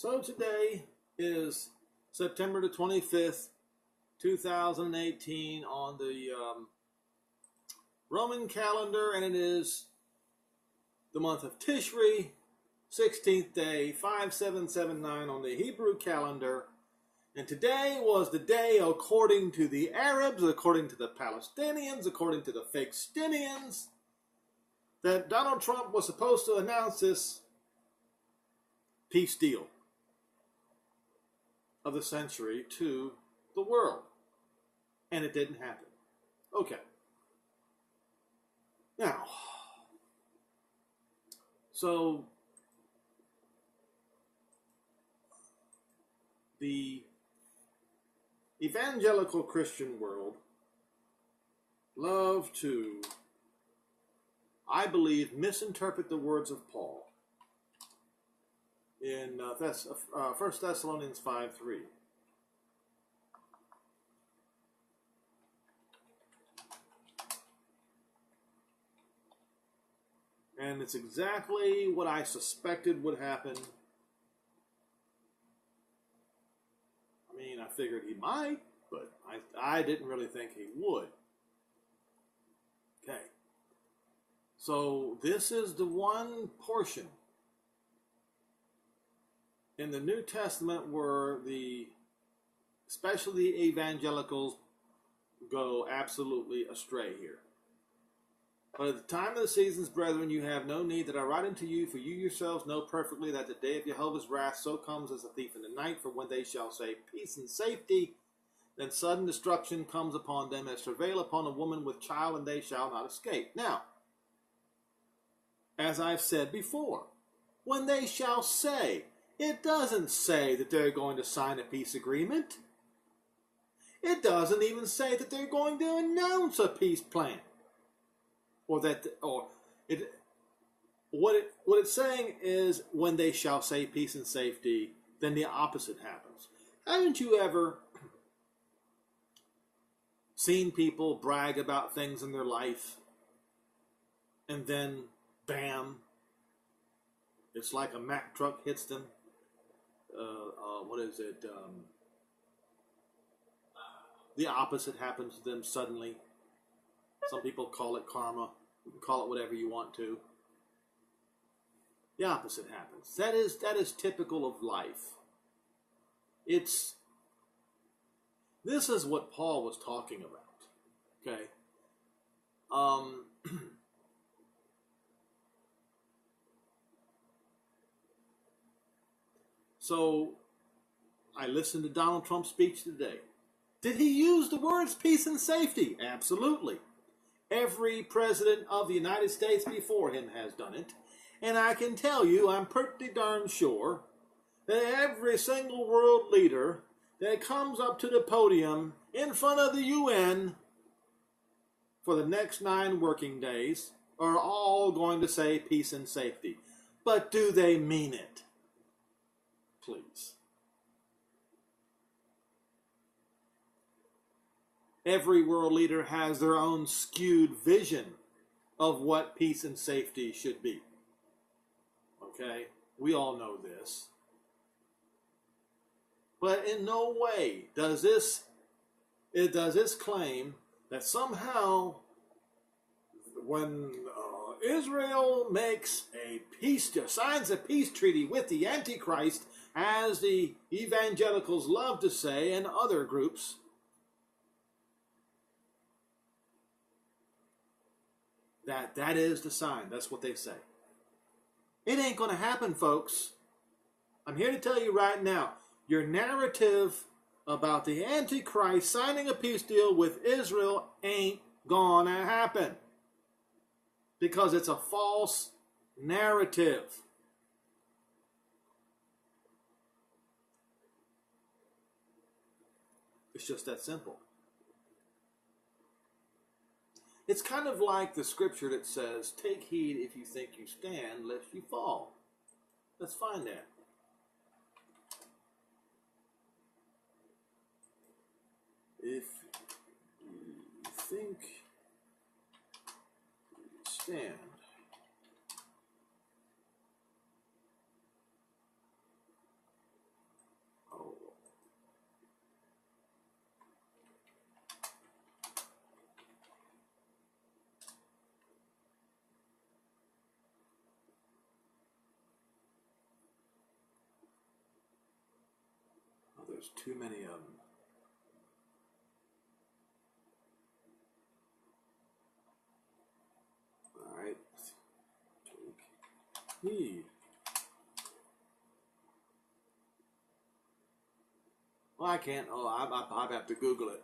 So today is September the 25th, 2018 on the Roman calendar, and it is the month of Tishri, 16th day, 5779 on the Hebrew calendar. And today was the day, according to the Arabs, according to the Palestinians, according to the Fakestinians, that Donald Trump was supposed to announce this peace deal of the century to the world. And it didn't happen. Okay. Now, so the evangelical Christian world love to, I believe, misinterpret the words of Paul in 1 Thessalonians 5:3. And it's exactly what I suspected would happen. I mean, I figured he might, but I didn't really think he would. Okay. So this is the one portion in the New Testament where especially the evangelicals go absolutely astray here. But at the time of the seasons, brethren, you have no need that I write unto you, for you yourselves know perfectly that the day of Jehovah's wrath so comes as a thief in the night. For when they shall say peace and safety, then sudden destruction comes upon them as travail upon a woman with child, and they shall not escape. Now, as I've said before, when they shall say, it doesn't say that they're going to sign a peace agreement. It doesn't even say that they're going to announce a peace plan. What it's saying is, when they shall say peace and safety, then the opposite happens. Haven't you ever seen people brag about things in their life, and then, bam, it's like a Mack truck hits them? The opposite happens to them suddenly. Some people call it karma. You can call it whatever you want to. The opposite happens. That is typical of life. This is what Paul was talking about. Okay. So I listened to Donald Trump's speech today. Did he use the words peace and safety? Absolutely. Every president of the United States before him has done it. And I can tell you, I'm pretty darn sure, that every single world leader that comes up to the podium in front of the UN for the next 9 working days are all going to say peace and safety. But do they mean it? Please. Every world leader has their own skewed vision of what peace and safety should be. Okay? We all know this. But in no way does this claim that somehow when Israel signs a peace treaty with the Antichrist, as the evangelicals love to say, and other groups, that is the sign. That's what they say. It ain't going to happen, folks. I'm here to tell you right now, your narrative about the Antichrist signing a peace deal with Israel ain't going to happen. Because it's a false narrative. It's just that simple. It's kind of like the scripture that says, take heed if you think you stand, lest you fall. Let's find that. If you think you stand, There's too many of them. All right. Heed. Well, I can't. Oh, I have to Google it.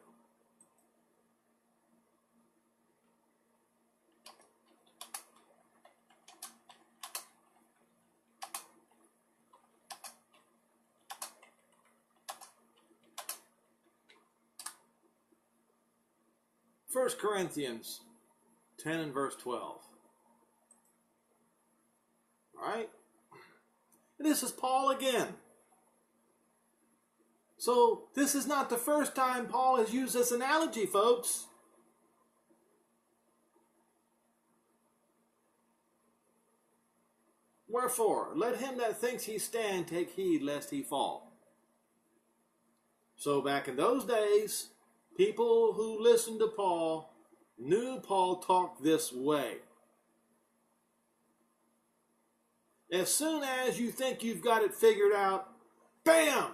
First Corinthians 10 and verse 12. All right? And this is Paul again. So this is not the first time Paul has used this analogy, folks. Wherefore, let him that thinks he stand take heed lest he fall. So back in those days, people who listened to Paul knew Paul talked this way. As soon as you think you've got it figured out, bam!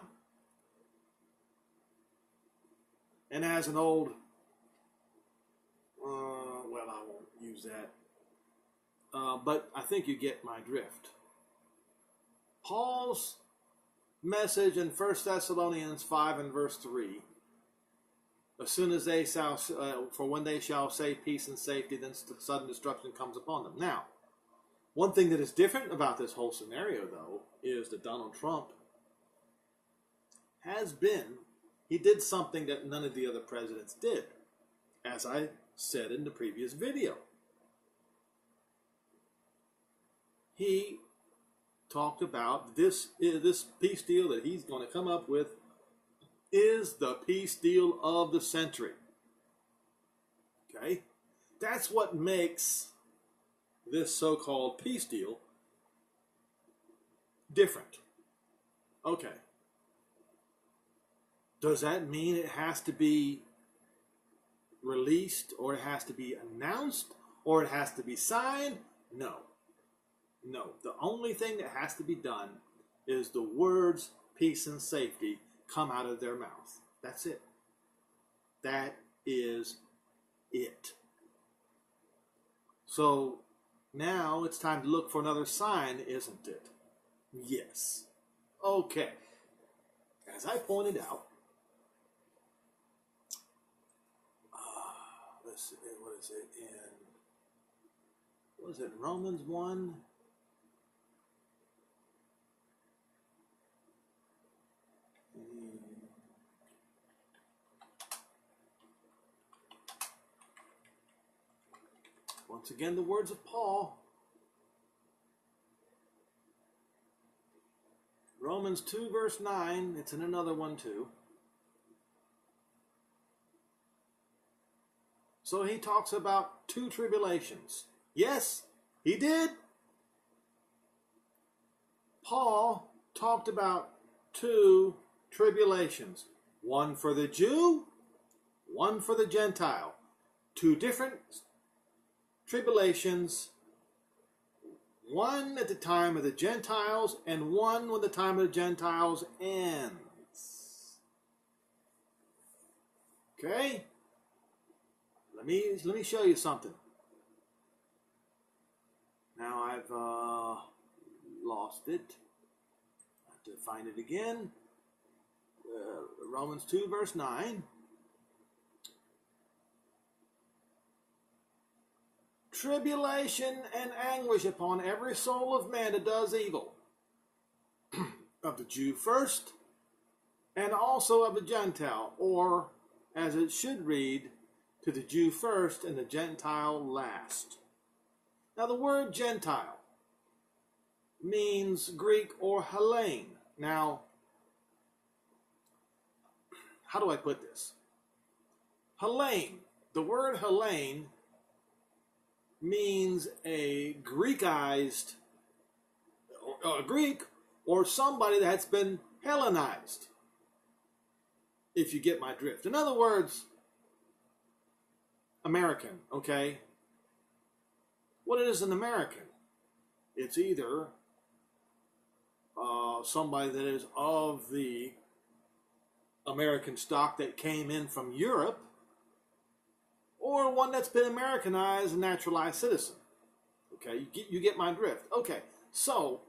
And as an old, well, I won't use that, but I think you get my drift. Paul's message in 1 Thessalonians 5 and verse 3, as soon as they shall, for when they shall say peace and safety, then sudden destruction comes upon them. Now, one thing that is different about this whole scenario, though, is that Donald Trump he did something that none of the other presidents did, as I said in the previous video. He talked about this peace deal that he's going to come up with is the peace deal of the century. Okay? That's what makes this so-called peace deal different. Okay. Does that mean it has to be released, or it has to be announced, or it has to be signed? No. No. The only thing that has to be done is the words peace and safety come out of their mouth. That's it. That is it. So now it's time to look for another sign, isn't it? Yes. Okay. As I pointed out, let's see, what is it in Romans 1? Once again, the words of Paul. Romans 2 verse 9. It's in another one too. So he talks about two tribulations. Yes, he did. Paul talked about two tribulations. One for the Jew, one for the Gentile. Two different tribulations. One at the time of the Gentiles, and one when the time of the Gentiles ends. Okay? Let me show you something. Now I've lost it. I have to find it again. Romans 2 verse 9. Tribulation and anguish upon every soul of man that does evil, of the Jew first, and also of the Gentile, or as it should read, to the Jew first and the Gentile last. Now the word Gentile means Greek or Hellene. Now, how do I put this? Hellene, the word Hellene means a Greekized, Greek, or somebody that's been Hellenized, if you get my drift. In other words, American, okay? What is an American? It's either somebody that is of the American stock that came in from Europe, or one that's been Americanized and naturalized citizen. Okay, you get my drift. Okay, so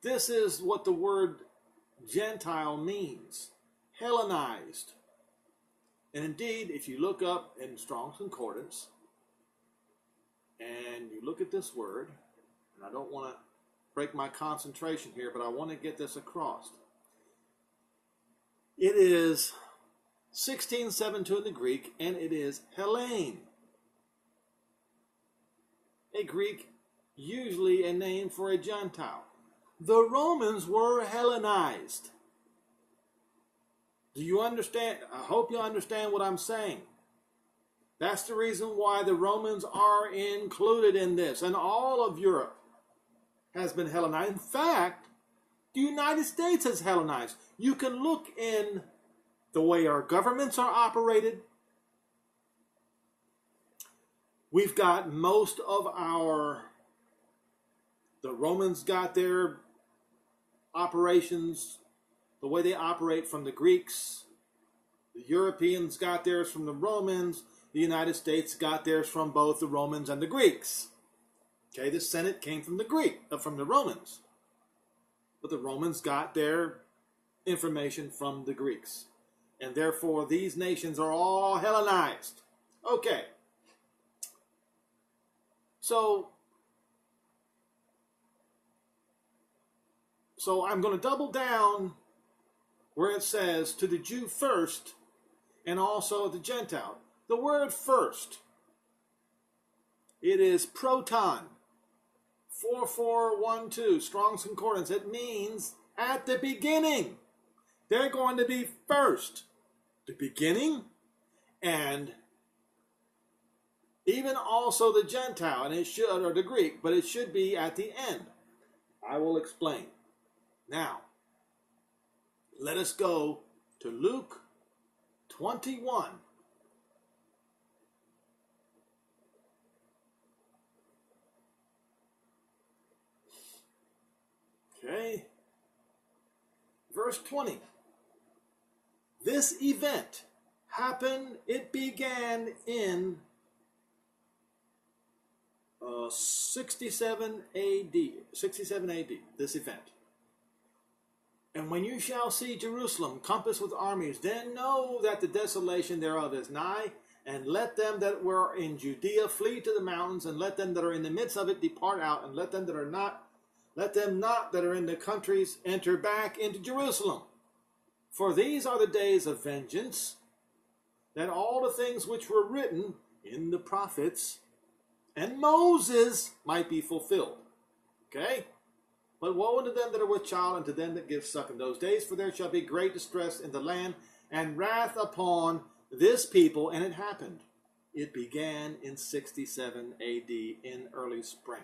this is what the word Gentile means, Hellenized. And indeed, if you look up in Strong's Concordance, and you look at this word, and I don't want to break my concentration here, but I want to get this across. It is 1672 in the Greek, and it is Hellene. A Greek, usually a name for a Gentile. The Romans were Hellenized. Do you understand? I hope you understand what I'm saying. That's the reason why the Romans are included in this, and all of Europe has been Hellenized. In fact, the United States is Hellenized. You can look in the way our governments are operated. We've got most of the Romans got their operations, the way they operate, from the Greeks. The Europeans got theirs from the Romans. The United States got theirs from both the Romans and the Greeks. Okay, the Senate came from the Romans. But the Romans got their information from the Greeks. And therefore, these nations are all Hellenized. Okay. So I'm going to double down where it says to the Jew first and also the Gentile. The word first, it is proton, 4412, Strong's Concordance. It means at the beginning. They're going to be first. The beginning, and even also the Gentile, and it should, or the Greek, but it should be at the end. I will explain. Now, let us go to Luke 21. Okay. Verse 20. This event happened, it began in 67 AD, this event. And when you shall see Jerusalem compassed with armies, then know that the desolation thereof is nigh, and let them that were in Judea flee to the mountains, and let them that are in the midst of it depart out, and let them that are not that are in the countries enter back into Jerusalem. For these are the days of vengeance, that all the things which were written in the prophets and Moses might be fulfilled. Okay? But woe unto them that are with child, and to them that give suck in those days, for there shall be great distress in the land, and wrath upon this people. And it happened. It began in 67 AD, in early spring.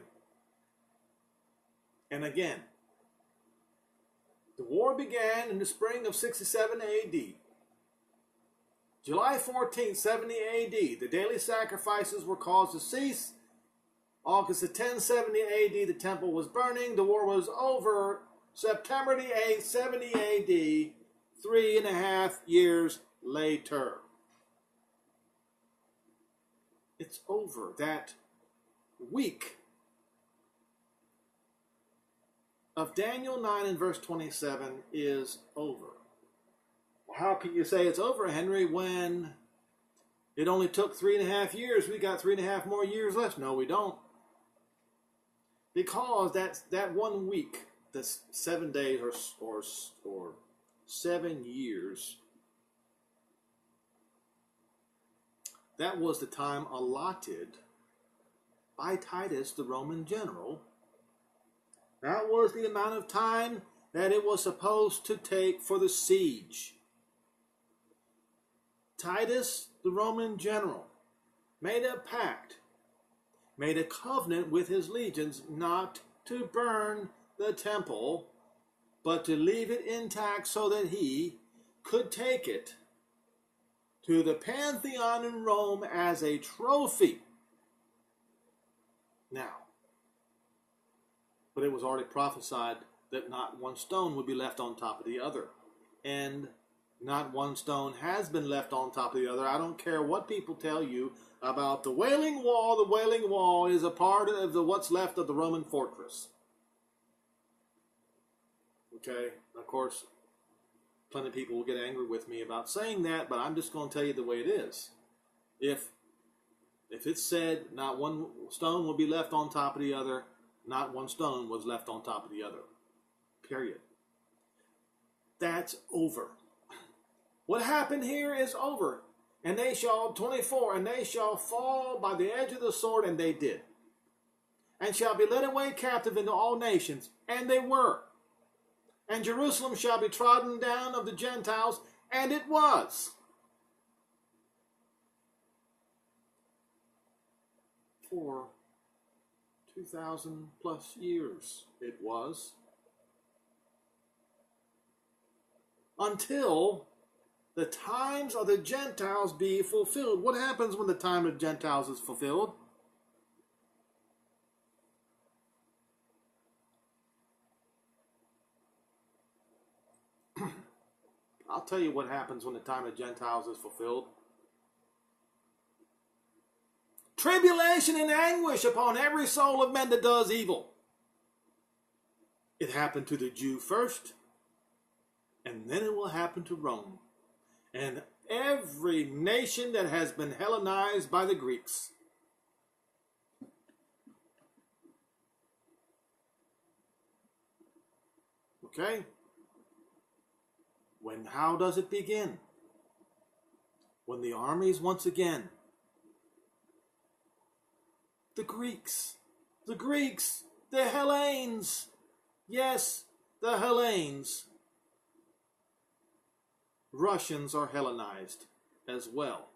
And again, the war began in the spring of 67 AD. July 14, 70 AD, the daily sacrifices were caused to cease. August 10, 70 AD, the temple was burning. The war was over. September the 8th, 70 AD, 3.5 years later. It's over. That week of Daniel 9 and verse 27 is over. How can you say it's over, Henry, when it only took 3.5 years? We got 3.5 more years left. No, we don't. Because that 1 week, that's 7 days or 7 years, that was the time allotted by Titus, the Roman general. That was the amount of time that it was supposed to take for the siege. Titus, the Roman general, made a pact, made a covenant with his legions not to burn the temple, but to leave it intact so that he could take it to the Pantheon in Rome as a trophy. Now, but it was already prophesied that not one stone would be left on top of the other. And Not one stone has been left on top of the other. I don't care what people tell you about the Wailing Wall. The Wailing Wall is a part of what's left of the Roman fortress. Okay? Of course, plenty of people will get angry with me about saying that, but I'm just going to tell you the way it is. If it's said not one stone will be left on top of the other, not one stone was left on top of the other. Period. That's over. What happened here is over. And they shall, 24, and they shall fall by the edge of the sword, and they did. And shall be led away captive into all nations, and they were. And Jerusalem shall be trodden down of the Gentiles, and it was. For 2,000 plus years it was. Until the times of the Gentiles be fulfilled. What happens when the time of the Gentiles is fulfilled? I'll tell you what happens when the time of the Gentiles is fulfilled. Tribulation and anguish upon every soul of men that does evil. It happened to the Jew first, and then it will happen to Rome. And every nation that has been Hellenized by the Greeks. Okay? How does it begin? When the armies once again, the Greeks, the Hellenes, yes, the Hellenes. Russians are Hellenized as well.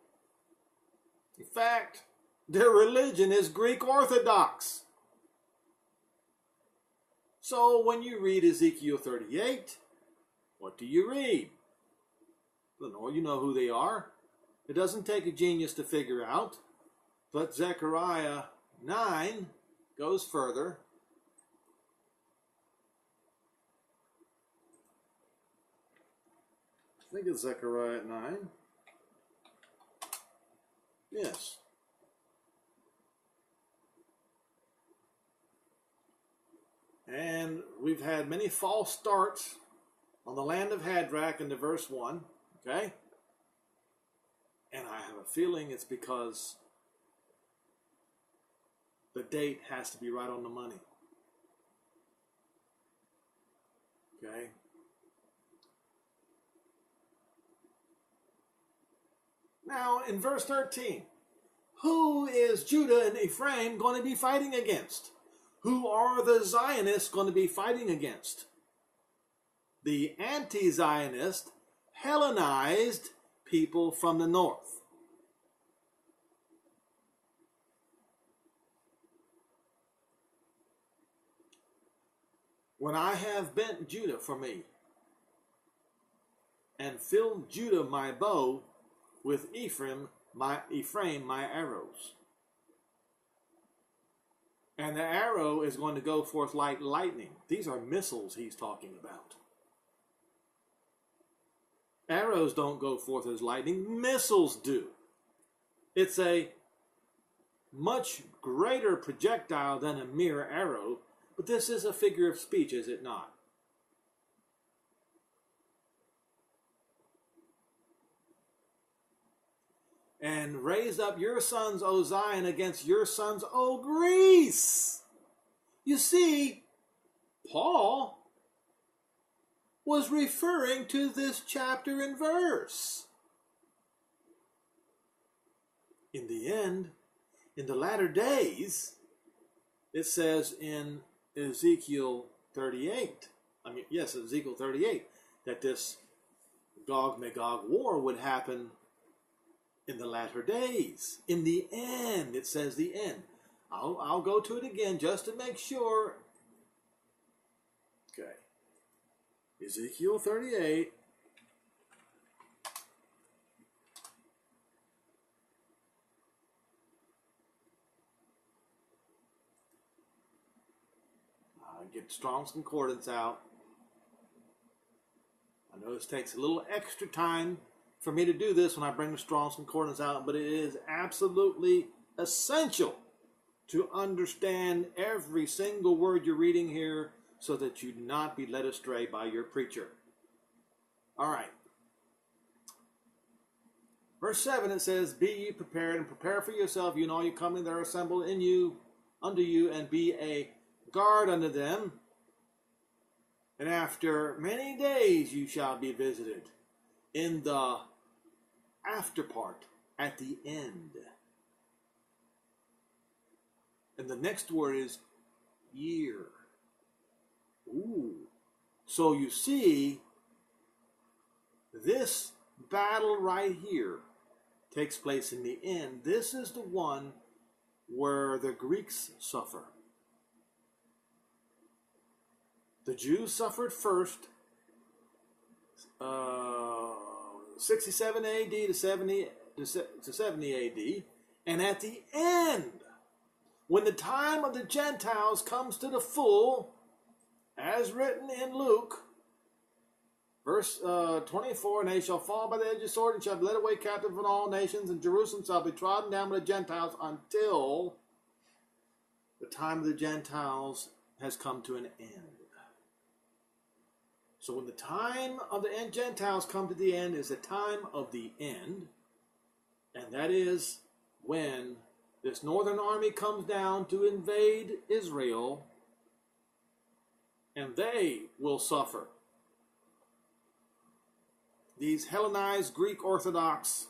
In fact, their religion is Greek Orthodox. So when you read Ezekiel 38, what do you read? Lenore, you know who they are. It doesn't take a genius to figure out. But Zechariah 9 goes further. I think it's Zechariah 9. Yes. And we've had many false starts on the land of Hadrach into verse 1. Okay? And I have a feeling it's because the date has to be right on the money. Okay? Now, in verse 13, who is Judah and Ephraim going to be fighting against? Who are the Zionists going to be fighting against? The anti-Zionist, Hellenized people from the north. When I have bent Judah for me, and filled Judah my bow, with Ephraim my arrows. And the arrow is going to go forth like lightning. These are missiles he's talking about. Arrows don't go forth as lightning. Missiles do. It's a much greater projectile than a mere arrow, but this is a figure of speech, is it not? And raise up your sons, O Zion, against your sons, O Greece. You see, Paul was referring to this chapter and verse. In the end, in the latter days, it says in Ezekiel 38, Ezekiel 38, that this Gog-Magog war would happen in the latter days. In the end, it says the end. I'll go to it again just to make sure. Okay. Ezekiel 38. Get Strong's Concordance out. I know this takes a little extra time for me to do this when I bring the Strong's Concordance out, but it is absolutely essential to understand every single word you're reading here so that you not be led astray by your preacher. All right. Verse 7, it says, "Be ye prepared, and prepare for yourself, you and all your company that are assembled unto you, and be a guard unto them. And after many days you shall be visited," in the after part, at the end. And the next word is year. Ooh. So you see, this battle right here takes place in the end. This is the one where the Greeks suffer. The Jews suffered first, 67 AD to 70 AD, and at the end, when the time of the Gentiles comes to the full, as written in Luke, verse 24, "And they shall fall by the edge of the sword, and shall be led away captive from all nations, and Jerusalem shall be trodden down by the Gentiles until the time of the Gentiles has come to an end." So when the time of the end Gentiles come to the end is the time of the end, and that is when this northern army comes down to invade Israel, and they will suffer. These Hellenized Greek Orthodox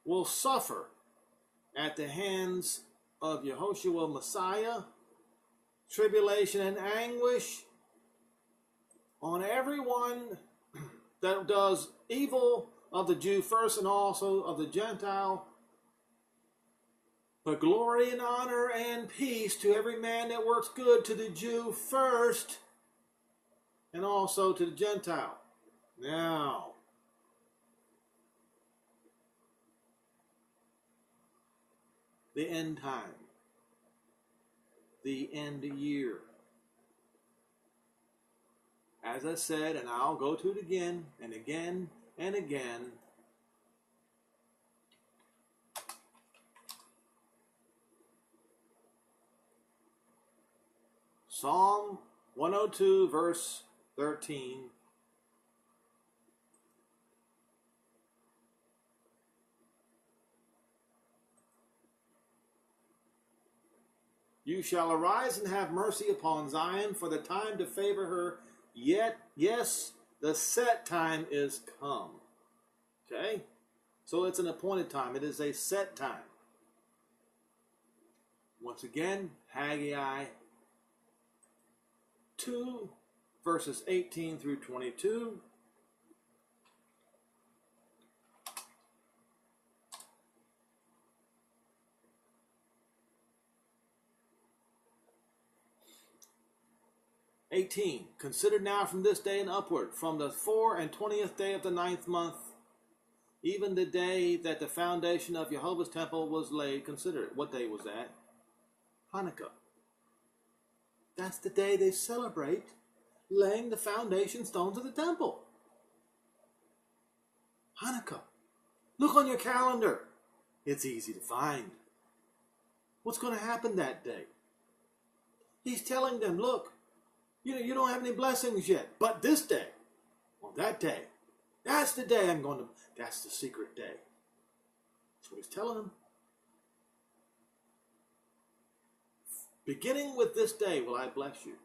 will suffer at the hands of Yehoshua Messiah, tribulation and anguish on everyone that does evil, of the Jew first and also of the Gentile. But glory and honor and peace to every man that works good, to the Jew first and also to the Gentile. Now, the end time, the end year. As I said, and I'll go to it again and again and again, Psalm 102, verse 13. "You shall arise and have mercy upon Zion, for the time to favor her. Yet, yes, the set time is come." Okay? So it's an appointed time. It is a set time. Once again, Haggai 2, verses 18 through 22. "Consider now from this day and upward, from the 24th day of the 9th month, even the day that the foundation of Jehovah's temple was laid." Consider it. What day was that? Hanukkah. That's the day they celebrate laying the foundation stones of the temple. Hanukkah. Look on your calendar. It's easy to find. What's going to happen that day? He's telling them, look, you don't have any blessings yet, but this day, on that day, that's the day that's the secret day. That's what he's telling them. "Beginning with this day will I bless you."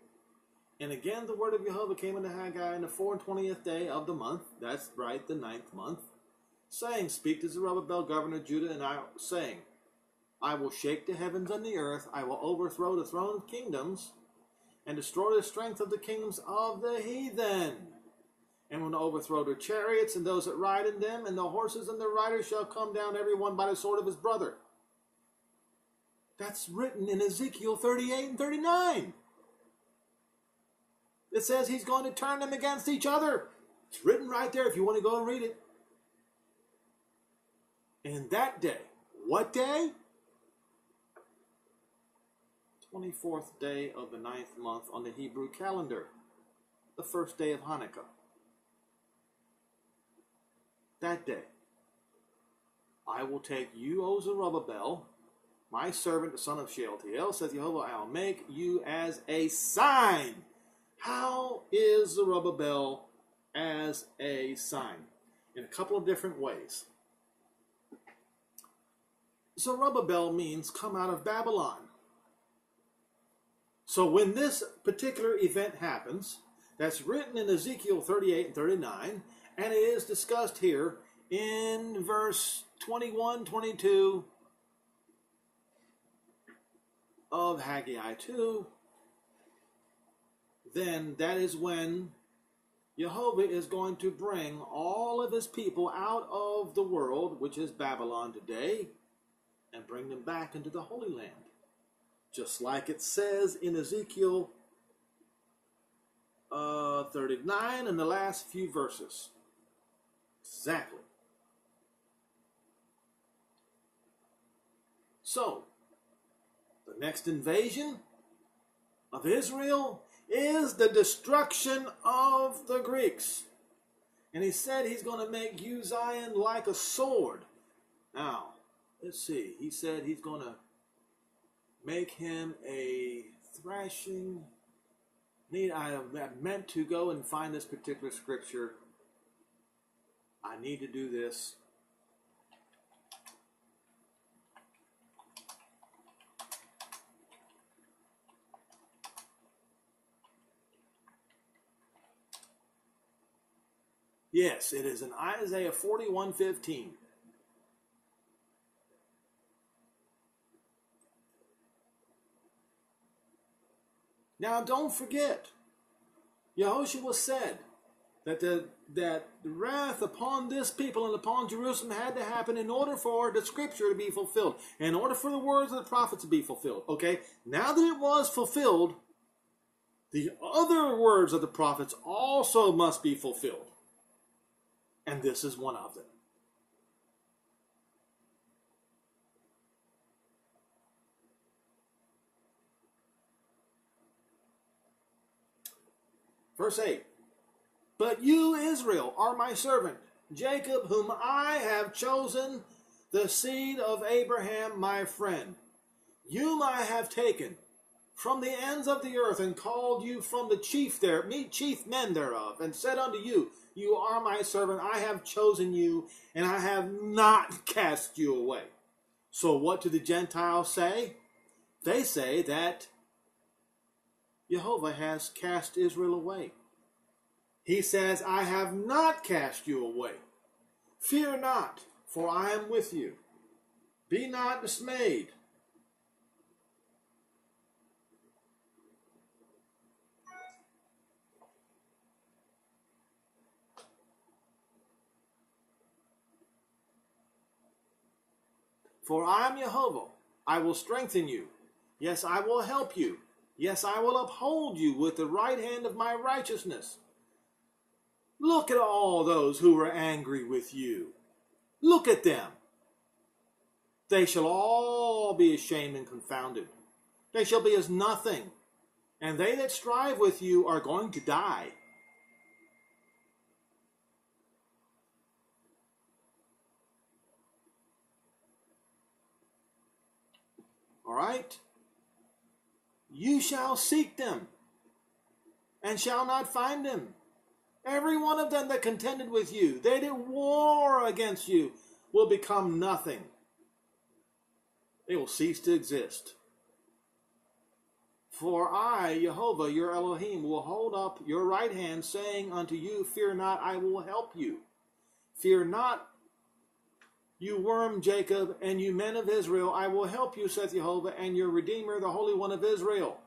And again, the word of Jehovah came unto Haggai in the 24th day of the month, that's right, the 9th month, saying, "Speak to Zerubbabel, governor of Judah, and saying, I will shake the heavens and the earth, I will overthrow the throne of kingdoms, and destroy the strength of the kingdoms of the heathen, and will overthrow their chariots and those that ride in them, and the horses and the riders shall come down every one by the sword of his brother." That's written in Ezekiel 38 and 39. It says he's going to turn them against each other. It's written right there if you want to go and read it. And that day, what day? 24th day of the 9th month on the Hebrew calendar, the first day of Hanukkah. that day, I will take you, O Zerubbabel, my servant, the son of Shealtiel, says Jehovah, I'll make you as a sign. How is Zerubbabel as a sign? In a couple of different ways. Zerubbabel means come out of Babylon. So when this particular event happens, that's written in Ezekiel 38 and 39, and it is discussed here in verse 21, 22 of Haggai 2, then that is when Jehovah is going to bring all of his people out of the world, which is Babylon today, and bring them back into the Holy Land. Just like it says in Ezekiel 39 in the last few verses. Exactly. So, the next invasion of Israel is the destruction of the Greeks. And he said he's going to make you, Zion, like a sword. Now, let's see. He said he's going to make him a thrashing. I meant to go and find this particular scripture. I need to do this. Yes, it is in Isaiah 41:15. Now, don't forget, Yehoshua said that the wrath upon this people and upon Jerusalem had to happen in order for the scripture to be fulfilled, in order for the words of the prophets to be fulfilled. Okay, now that it was fulfilled, the other words of the prophets also must be fulfilled. And this is one of them. Verse 8, but you, Israel, are my servant, Jacob, whom I have chosen, the seed of Abraham, my friend. Whom I have taken from the ends of the earth, and called you from the chief men thereof, and said unto you, you are my servant, I have chosen you, and I have not cast you away. So what do the Gentiles say? They say that Jehovah has cast Israel away. He says, I have not cast you away. Fear not, for I am with you. Be not dismayed. For I am Jehovah. I will strengthen you. Yes, I will help you. Yes, I will uphold you with the right hand of my righteousness. Look at all those who were angry with you. Look at them. They shall all be ashamed and confounded. They shall be as nothing. And they that strive with you are going to die. All right? You shall seek them, and shall not find them. Every one of them that contended with you, they did war against you, will become nothing. They will cease to exist. For I, Jehovah, your Elohim, will hold up your right hand, saying unto you, fear not, I will help you. Fear not, you worm Jacob, and you men of Israel, I will help you, saith Jehovah, and your Redeemer, the Holy One of Israel.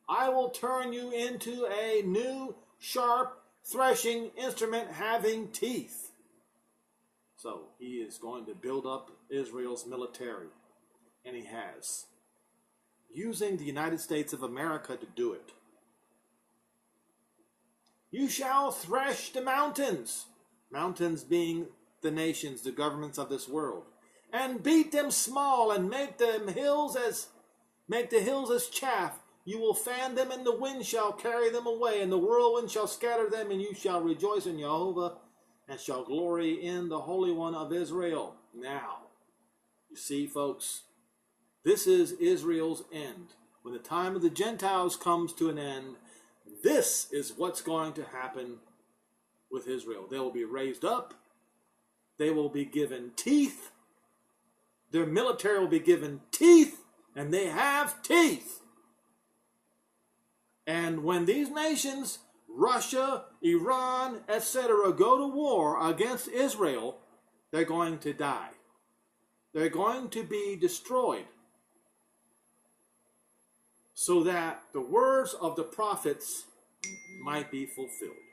I will turn you into a new, sharp, threshing instrument having teeth. So he is going to build up Israel's military, and he has, using the United States of America to do it. You shall thresh the mountains, mountains being the nations, the governments of this world, and beat them small, and make the hills as chaff. You will fan them, and the wind shall carry them away, and the whirlwind shall scatter them, and you shall rejoice in Jehovah, and shall glory in the Holy One of Israel. Now, you see, folks, this is Israel's end. When the time of the Gentiles comes to an end, this is what's going to happen with Israel. They will be raised up. They will be given teeth. Their military will be given teeth, and they have teeth. And when these nations, Russia, Iran, etc., go to war against Israel, they're going to die. They're going to be destroyed, so that the words of the prophets might be fulfilled.